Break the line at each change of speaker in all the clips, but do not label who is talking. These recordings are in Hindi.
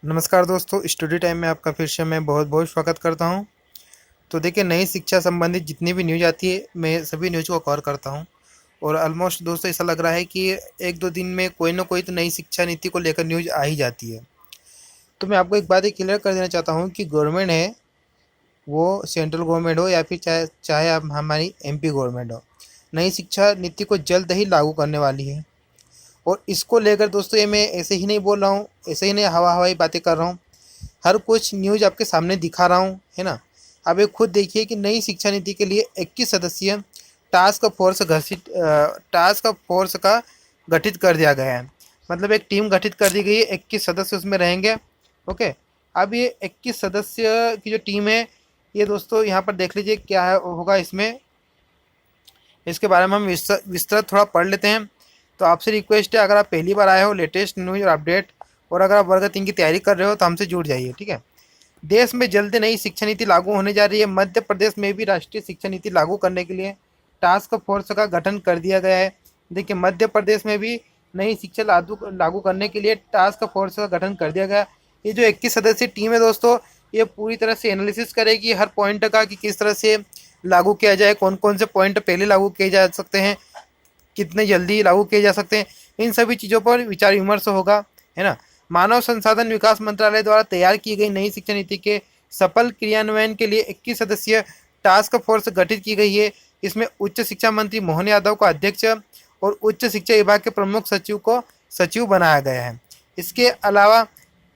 नमस्कार दोस्तों, स्टडी टाइम में आपका फिर से मैं बहुत बहुत स्वागत करता हूं। तो देखिए, नई शिक्षा संबंधित जितनी भी न्यूज़ आती है मैं सभी न्यूज़ को कवर करता हूं। और ऑलमोस्ट दोस्तों ऐसा लग रहा है कि एक दो दिन में कोई ना कोई तो नई शिक्षा नीति को लेकर न्यूज़ आ ही जाती है। तो मैं आपको एक बात ही क्लियर कर देना चाहता हूँ कि गवर्नमेंट है वो सेंट्रल गवर्नमेंट हो या फिर चाहे चाहे आप हमारी एमपी गवर्नमेंट हो, नई शिक्षा नीति को जल्द ही लागू करने वाली है। और इसको लेकर दोस्तों ये मैं ऐसे ही नहीं बोल रहा हूँ, ऐसे ही नहीं हवा हवाई बातें कर रहा हूँ। हर कुछ न्यूज़ आपके सामने दिखा रहा हूँ, है ना। अब ये खुद देखिए कि नई शिक्षा नीति के लिए 21 सदस्यीय टास्क फोर्स का गठित कर दिया गया है। मतलब एक टीम गठित कर दी गई है, 21 सदस्य उसमें रहेंगे। ओके। अब ये 21 सदस्य की जो टीम है, ये दोस्तों यहाँ पर देख लीजिए क्या है होगा इसमें। इसके बारे में हम विस्तृत थोड़ा पढ़ लेते हैं। तो आपसे रिक्वेस्ट है, अगर आप पहली बार आए हो लेटेस्ट न्यूज़ और अपडेट, और अगर आप वर्ग 3 की तैयारी कर रहे हो तो हमसे जुड़ जाइए, ठीक है। देश में जल्द नई शिक्षा नीति लागू होने जा रही है। मध्य प्रदेश में भी राष्ट्रीय शिक्षा नीति लागू करने के लिए टास्क फोर्स का गठन कर दिया गया है। देखिए, मध्य प्रदेश में भी नई शिक्षा लागू करने के लिए टास्क फोर्स का गठन कर दिया गया। ये जो 21 सदस्यीय टीम है दोस्तों, ये पूरी तरह से एनालिसिस करेगी हर पॉइंट का कि किस तरह से लागू किया जाए, कौन कौन से पॉइंट पहले लागू किए जा सकते हैं, कितने जल्दी लागू किए जा सकते हैं। इन सभी चीज़ों पर विचार विमर्श होगा, है ना। मानव संसाधन विकास मंत्रालय द्वारा तैयार की गई नई शिक्षा नीति के सफल क्रियान्वयन के लिए 21 सदस्यीय टास्क फोर्स गठित की गई है। इसमें उच्च शिक्षा मंत्री मोहन यादव को अध्यक्ष और उच्च शिक्षा विभाग के प्रमुख सचिव को सचिव बनाया गया है। इसके अलावा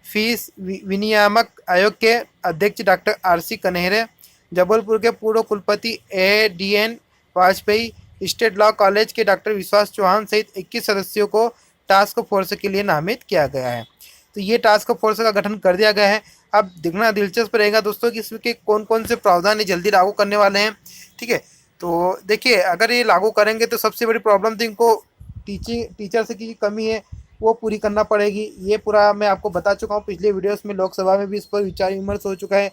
फीस विनियामक आयोग के अध्यक्ष डॉक्टर आर.सी. कन्हेरे, जबलपुर के पूर्व कुलपति ADN Vajpayee, state law college के डॉक्टर विश्वास चौहान सहित 21 सदस्यों को टास्क फोर्स के लिए नामित किया गया है। तो ये टास्क फोर्स का गठन कर दिया गया है। अब देखना दिलचस्प रहेगा दोस्तों कि इसके कौन कौन से प्रावधान ये जल्दी लागू करने वाले हैं, ठीक है। तो देखिए, अगर ये लागू करेंगे तो सबसे बड़ी प्रॉब्लम तो इनको टीचर्स की कमी है, वो पूरी करना पड़ेगी। ये पूरा मैं आपको बता चुका हूँ पिछले वीडियोस में, लोकसभा में भी इस पर विचार विमर्श हो चुका है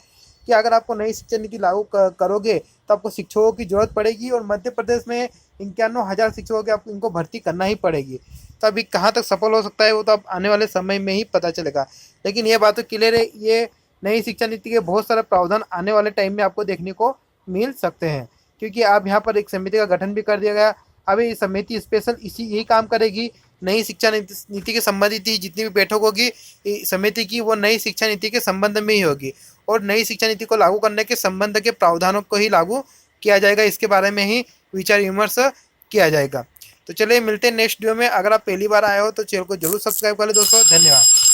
कि अगर आपको नई शिक्षा नीति लागू करोगे तो आपको शिक्षकों की जरूरत पड़ेगी, और मध्य प्रदेश में 51,000 शिक्षकों की आपको इनको भर्ती करना ही पड़ेगी। तो अभी कहाँ तक सफल हो सकता है वो तो अब आने वाले समय में ही पता चलेगा। लेकिन ये बात तो क्लियर है, ये नई शिक्षा नीति के बहुत सारे प्रावधान आने वाले टाइम में आपको देखने को मिल सकते हैं, क्योंकि अब यहाँ पर एक समिति का गठन भी कर दिया गया। अब ये समिति स्पेशल यही काम करेगी, नई शिक्षा नीति के संबंधित ही जितनी भी बैठक होगी समिति की, वो नई शिक्षा नीति के संबंध में ही होगी, और नई शिक्षा नीति को लागू करने के संबंध के प्रावधानों को ही लागू किया जाएगा। इसके बारे में ही विचार विमर्श किया जाएगा। तो चलिए मिलते हैं नेक्स्ट वीडियो में। अगर आप पहली बार आए हो तो चैनल को जरूर सब्सक्राइब कर ले दोस्तों। धन्यवाद।